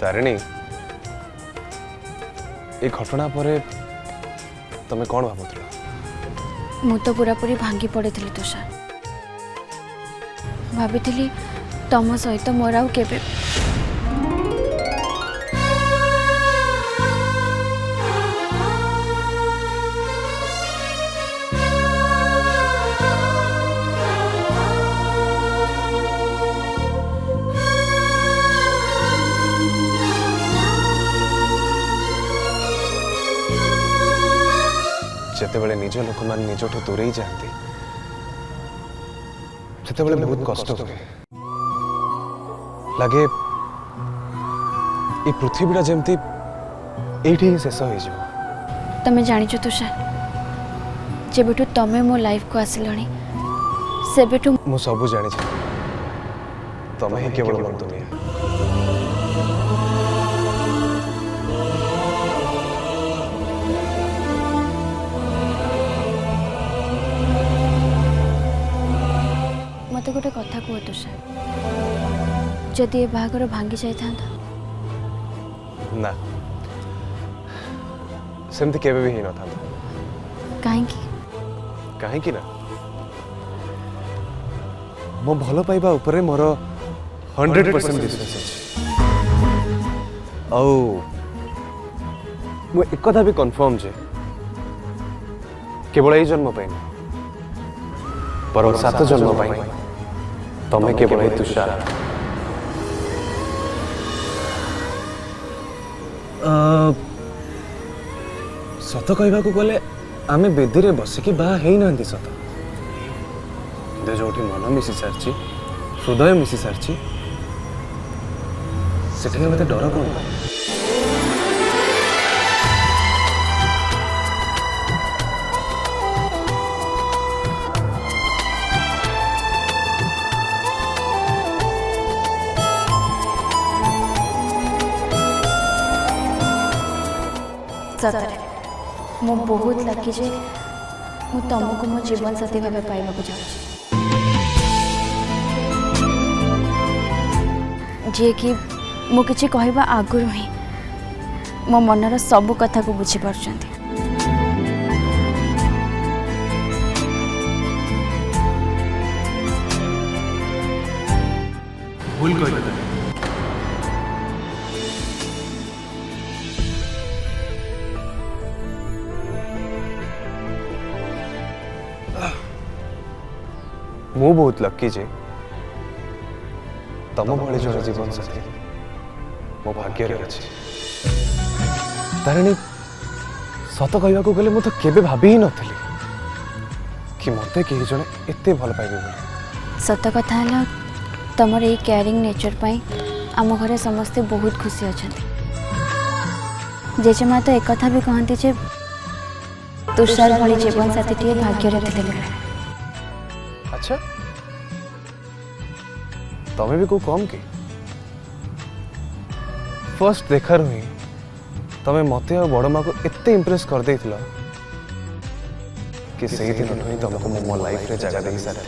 तारिणी ये घटना पर तुम कौन भावुल? मु तो पूरापूरी भांगी पड़ी तुषार। भाभी तुम सहित मोर आउ केबे जिते निज लोक मान निज दूरे जाती से बहुत कष्ट हुए लगे ये पृथ्वीटा जमती ही शेष हो। तमें जानिଛ तुषार जेबेठू तमें मो लाइफ को आसिलणी सेबेठू मु सब जानी तमें ही केवल मोर दुनिया। मत गोटे कथा कह तुषार जदि ये बाहागर भांगी जाता ना सेमती केबे भी ही न था कहीं ना मो भल पाइबा उपरे मोर 100% विश्वास अछि आउ मु एक कथा भी कंफर्म जे केवल एई जन्म पाइन पर 7 जन्म पाइन तमें केवल एई तुषार सत कहवा को गले आमे बेदी रे बसिकी बा हेई नांती सत दे जोठी मन मिसी सारची हृदय मिसी सारची सेठे मते डर कोन सतरे मु बहुत लकी जे मु तुमको मो जीवन साथी भाव पाइबा को चाहूँ जी कि मु किछि कहबा आगुरु ही मो मनर सब कथा को बुझी पारछंती। भूल कहले मु बहुत लकी जे तम भली जन जीवन साथी मो भाग्य रे अछि। तारिणी सत कहवा को गले मु तो केबे भाबी ही नथली कि मते केही जने एते भल पाइबे बोली। सत कथा है तमर ये केयरिंग नेचर पाई आम घरे समस्ते बहुत खुशी अच्छा। जेजेमा तो एक कथा भी कहती जे तुषार भली जीवन साथी टे भाग्य रे थिले। अच्छा तमें भी को कम की फर्स्ट देखार हुई तमें मते और बड़ माँ को एते इम्प्रेस कर दे कि सही दिन ही तुमको मो लाइफ रे जगह दे सारी।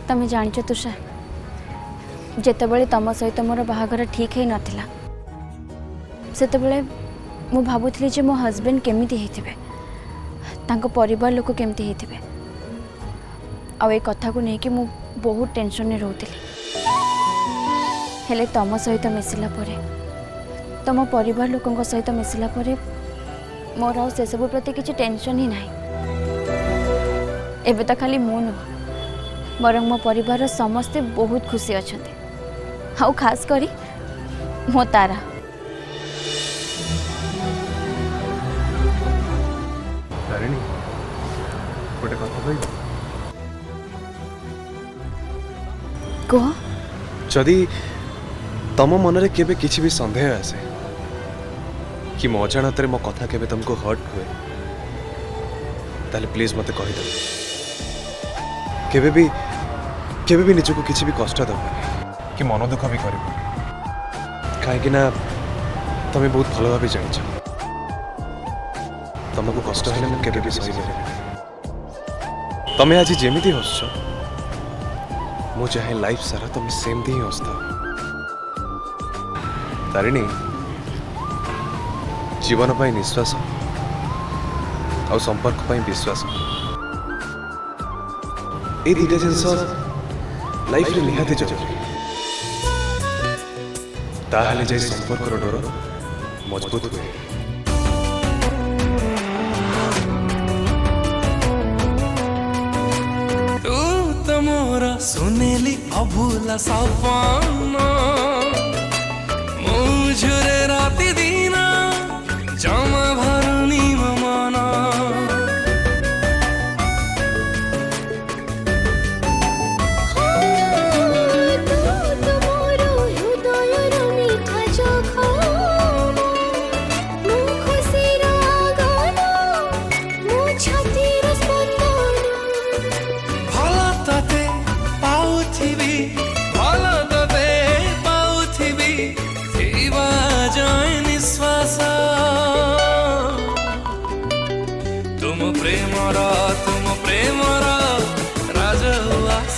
तमें जानिଛ तुषार जेतेबेले तम सहित मोर बाहागर ठीक ही नथिला सेतेबेले मु भाबुथली जे मो हस्बैंड केमिति हेथिबे तांको परिवार लोक केमिति हेथिबे आ ए कथा को नहीं कि मु बहुत टेंशन ने रहउतली हेले तम सहित मिसिला परे तम परिवार लोकंक सहित मिसिला परे मोर आ से सब प्रति किछि टेंशन ही नाही। एबे त खाली मु न बरং मो परिवार समस्ते बहुत खुशी अछंती आउ खास करी मो तारा। तारिणी गोटे कथा कह कह जदि तम मन रे केबे किछि भी संदेह आसे कि मो अजाणत मो कथा केबे तुमको हर्ट हुए ताले प्लीज मते कहि दे केबे भी निजको किछि भी कष्ट दबा कि मन दुख भी करिब काहे ना तमे बहुत भलो भाबे जानिछ तुमको कष्ट हेले मैं केबे भी सही करे तमे आज जेमिति हसछ मु चाहे लाइफ सारा तुम सेम ही हंसता तारिणी जीवन पाई निश्वास आ संपर्क पाई विश्वास ए दुटा जिनस लाइफ रे निहाती जरूरी ताहले जाय संपर्क डोर मजबूत हुए तू तो मोरा सुनेली अभूला सपना मुझरे राति दीना जमा भरनी मना तुम प्रेमरा राजउल्लास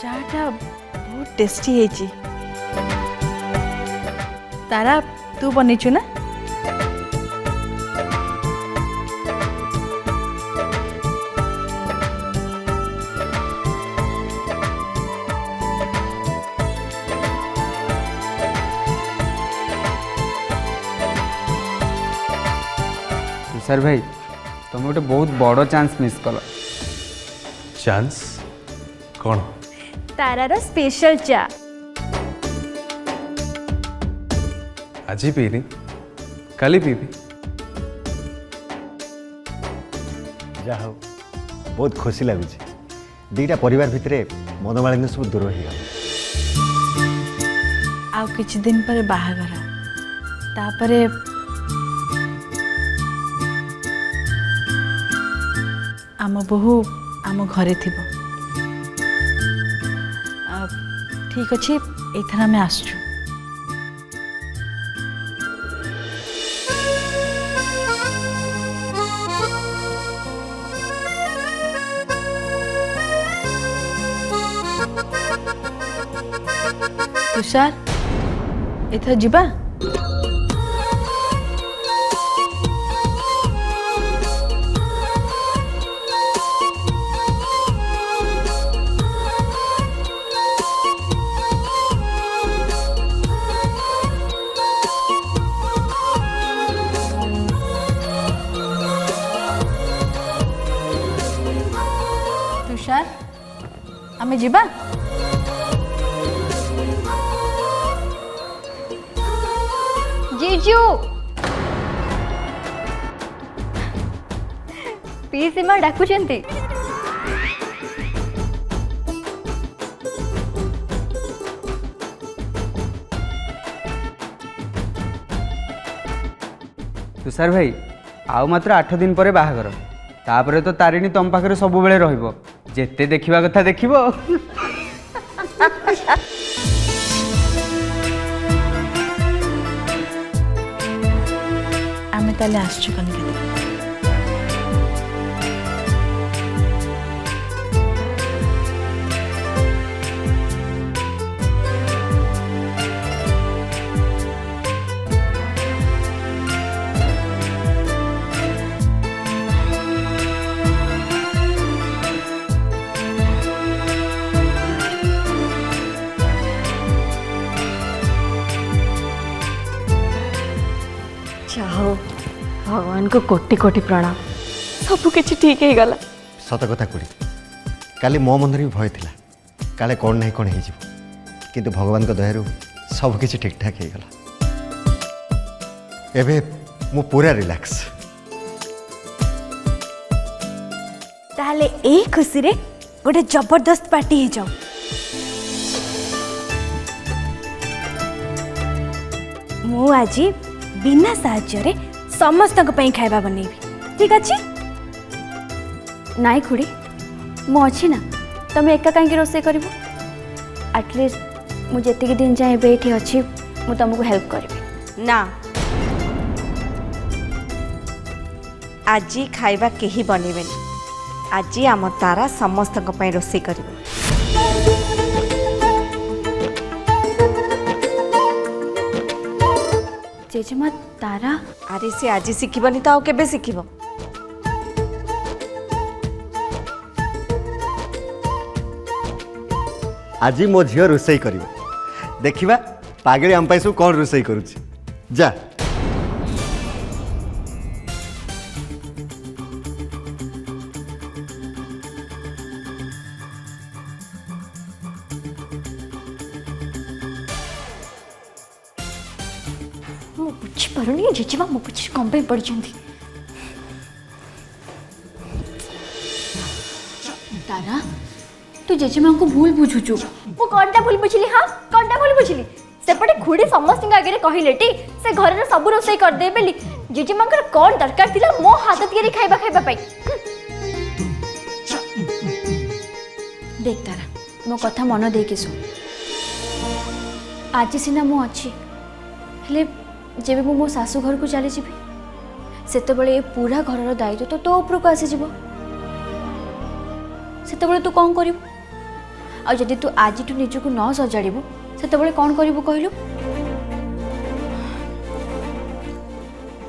चाटा बहुत टेस्टी है तारा तू बनीचु ना सर भाई तुम गोटे बहुत बड़ चांस मिस कल चांस कौन तारार स्पेशल चा आज पीनी काली पीबी जा हो बहुत खुशी लगुच दीटा परिवार भितर मनोमालिन्य सब दूर हो गला आ किछि दिन पर बाहागर तापरे आम बहु आम घरे थिबो ठीक अच्छे एथर आम आसचु तुषार एथर जिबा तुषार आमे जिबा जीजू पीसीमा डाकुचंती तुषार भाई आउ मात्र 8 दिन पर बाहागर तापरे तो तारिणी तुम पाखे सब बेले रहिबो जेते देखिबा कथा देखिबो आमे ताले आसचु कनके चाहो भगवान को कोटि कोटि प्रणाम सब किछि ठीक है गला सत कथा कुड़ी काली मो मन भी भय थिला काले कौन नहीं कौन हो किंतु भगवान को दयारू सब किछि ठीक ठाक हो गला एबे मु पूरा रिलैक्स ताले ए खुशी रे गोटे जबरदस्त पार्टी हो जाओ मु आज बिना साहाय्य समस्त खाଇବା बनेबी ठीक अच्छे नाई खुड़ी मु अच्छी ना तमें एका कहीं रोसे कर एटलिस्ट मुझे जी दिन जाए ये अच्छी मुझे तुमको हेल्प करी ना आज खाइबा केही बनेबेनी आज आम तारा समस्त रोषे कर जेजेमा तारा अरे सी आज शिखबनी तो आके शिखब आज मो झील रोसई कर देखा पागड़ी आम सब कौन रोसई करुच्ची जा मु बुझीपारुनी जेजेमा मो पीछे कम पे पड़ तारा तू जेजेमा को भूल बुझुचु मु कौनटा भूल बुझिली हाँ कौनटा भूल बुझिली सेपटे खुड़ी समस्त आगे कहले टी से घर सब रोसई कर दे बेली जेजेमा कौन दरकार थिला मो हाथ तियारी खाइबा खाइबा पाई देख तारा मो कथा मन दे के सुन आज सीना मु अच्छी हेले जेबे मु मो सासू घर को चली जीवी सेतेबेले ए पूरा घरर दायित्व तो तो ऊपर को आसी जीवो सेतेबेले तू कौन करिवु आ जदि तू आज तू निजको न सजाड़िबु सेतेबेले कौन करिवु कहलु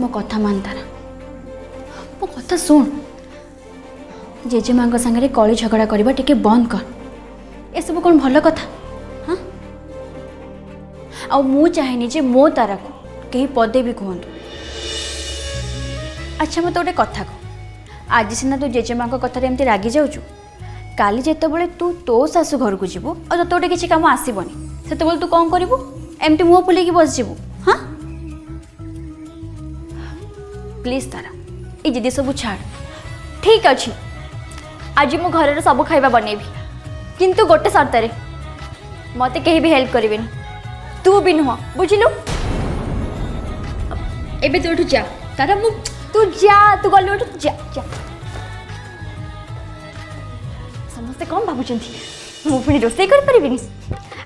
मो कथा मान तारा मो कथा सुन जेजेमा संगे कली झगड़ा करबा टिके बंद कर ए सब कौन भल कथा हाँ आ मु चाहेनी जे मो तारा को कहीं पदे भी कहतु अच्छा मत गोटे कथा कह आज सीना तू जेजेमा कथार एमती रागी जाऊँ काली जितेबाला तू तो शाशु घर को जीवु और तो गोटे किसी कम आसबनी से तू कौन करू एमती मुह फुलेक बस जीवु हाँ प्लीज तारा ये जिदी सब छाड़ ठीक अच्छे आज मु घर सब खाइबा बनैबी किंतु गोटे सर्त मते कहीं भी हेल्प करें तू भी नुह बुझिलु एबे तू जा तारा मु तू जा तू गलु जा जा समस्ते कौन भावुंट मु पुणी रोसई कर परिबिनी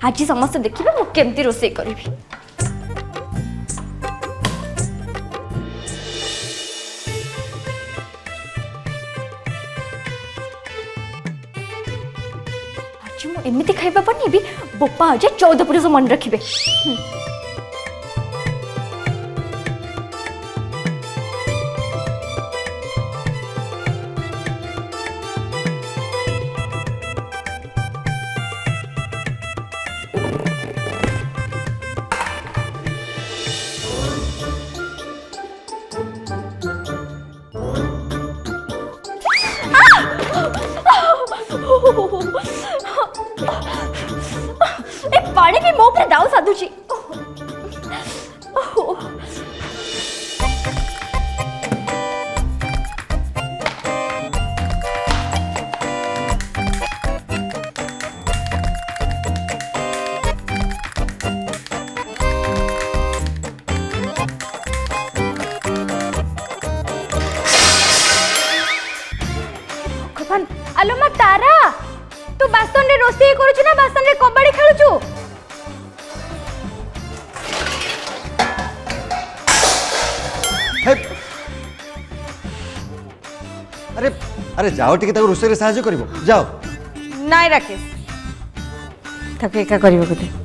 आज समस्त देखिबे मु केमती रोसई करिबी आज मु एमिति खाइबा बनैबी बोपा आज 14 पुरुष मन रखिबे ए पानी भी मो ऊपर दाव साधुची आलो मा तारा तू बासन रे रोसई करूछु ना बासन रे कबड्डी खेलुछु अरे अरे जाओ टिके ताको रोसई रे सहाय्य करिवो जाओ नाई राकेश ताको एका करिवो गोटे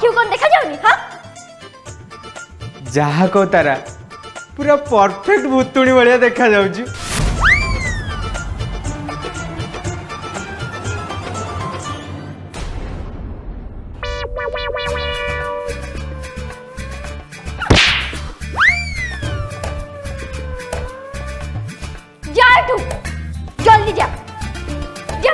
आखियों कौन देखा जाऊनी हाँ जहा को तारा पूरा परफेक्ट भूतुणी भाया देखा जाउची। जा तू जल्दी जा जा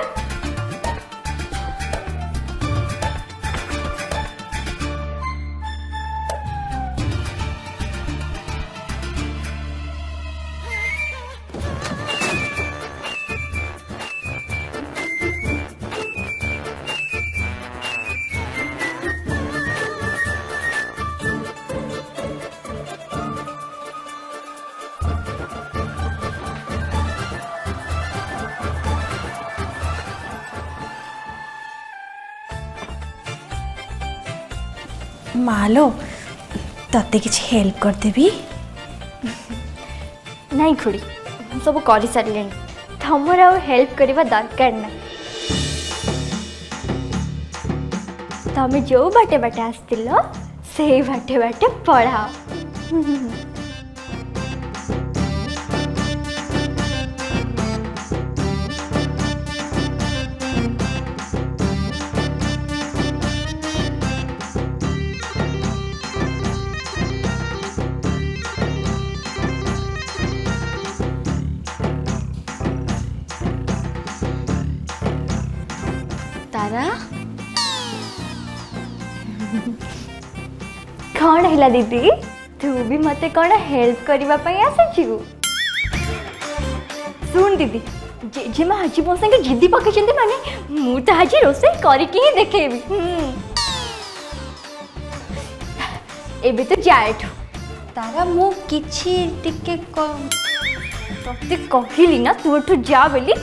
मालो तते किसी हेल्प करदेवी नहीं खुड़ी सब कर सारे तुमर आ हेल्प करवा दरकार ना तमें जो बाटे बाटे आसतिल से बाटे बाटे पढ़ाओ तारा कौन है दीदी तू भी मते कौन हेल्प करने आसी सुन दीदी जेजेमा आज मो संगे जिद्दी पकई माने मु तो आज रोसे करके ही देखेबी एबे तो जाए तारा मु किछि टिके तते कहली ना तू एठू जा बोली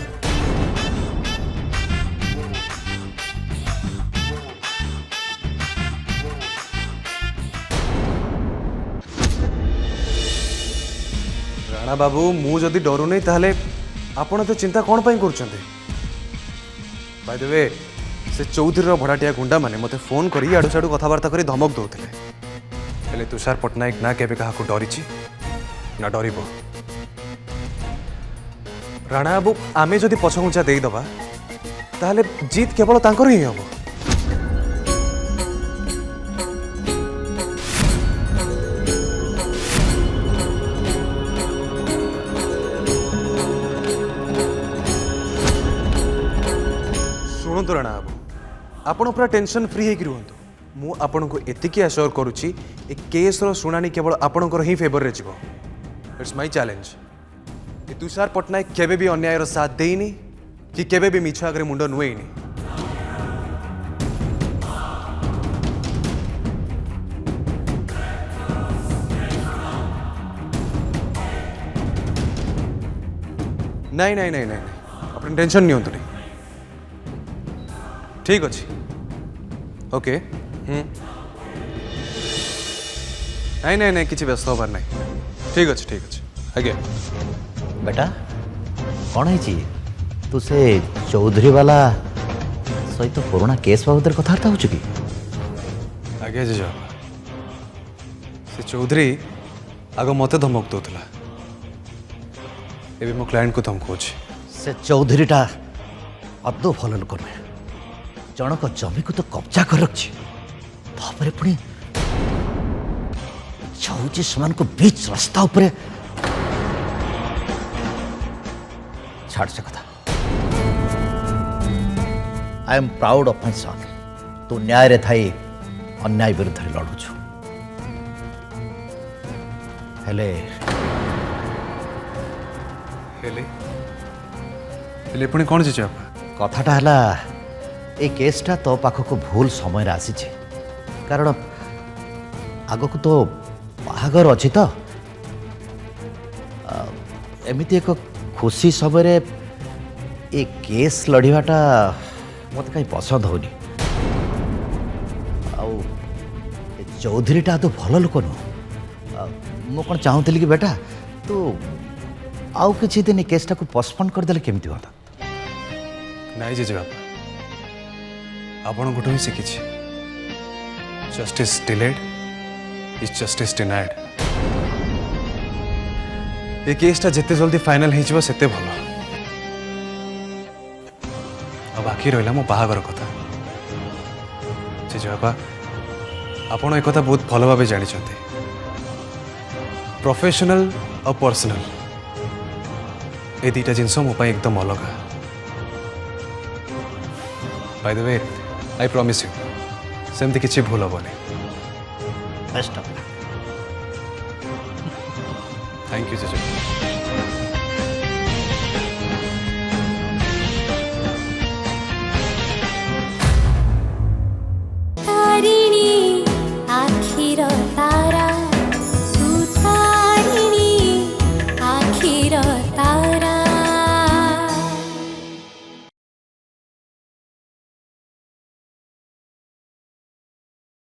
राणा बाबू मु जदि डरू नहीं ताहले आपण तो चिंता कौन पाई करुछंते बाय द वे से चौधरी भड़ाटिया गुंडा माने मते फोन करी आडू साडू कथबार्ता करी धमक दौले हेले तुषार पट्टनायक ना केबे काहाकू डरिछि ना डरिबो राणा बाबू आमे जदि पछघुंचा देई दबा ताहले जीत केवल तांकर ही हबो शुणु राणा बाबू आपण पूरा टेंशन फ्री होकर रुहतु मु आपण को एतिकी आश्योर करुच्ची ए केस रो शुणानी केवल आपणकर ही फेवर रे जीवो इट्स माय चैलेंज ए तुषार पट्टनायक केबे भी अन्याय रो साथ देइनी कि केबे भी मिछ आगरे मुंड नुएनी नहीं नहीं नहीं नहीं अपन टेंशन नहीं होतु नहीं ठीक अच्छे ओके नहीं नहीं नहीं किसी व्यस्त हबार नहीं ठीक अच्छे आगे बेटा कौन है तू से चौधरी वाला सहित तो पुराना केस बाबद कथबार्ता हो कि आगे जेज से चौधरी आग मत धमक दौला एवं मो क्लाइंट को धमकाऊँ से चौधरीटा अदौ भल लोक नुहे जनक जमी को तो कब्जा कर रखी तापर पुणी इच्छा हूँ से बीच रास्ता उपरे छाड़ से कथा I am proud of my son तू न्याय रे थाई अन्याय विरुद्ध रे लड़ुछु हेले हेले हेले पुणी कौन जे कथाटा हला ए केसटा तो पाखक भूल समय आसी कारण आग को तो बाहागर अच्छी तो एमती एक खुशी समय ए केस लड़ाटा मत कहीं पसंद होनी चौधरीटा तो भल लोक नुह मु कौन चाहूली कि बेटा तू आउ किसी दिन केसटा को पोस्टपोन करदे केमती हाँ नाई जेजे बापा आपण गोटे ही शिखी Justice delayed is justice denied. ये केसटा जिते जल्दी फाइनल हो सेते भल। अब बाकी रहा मो बाहागर कथा। जेजेबापा आपण एक कथा बहुत भल भाव जानते प्रोफेशनल और पर्सनल ये दुईटा जिनस मो एकदम अलग। By the way I promise you सेमती किसी भूल हेनी। Best of luck. Thank you JJ.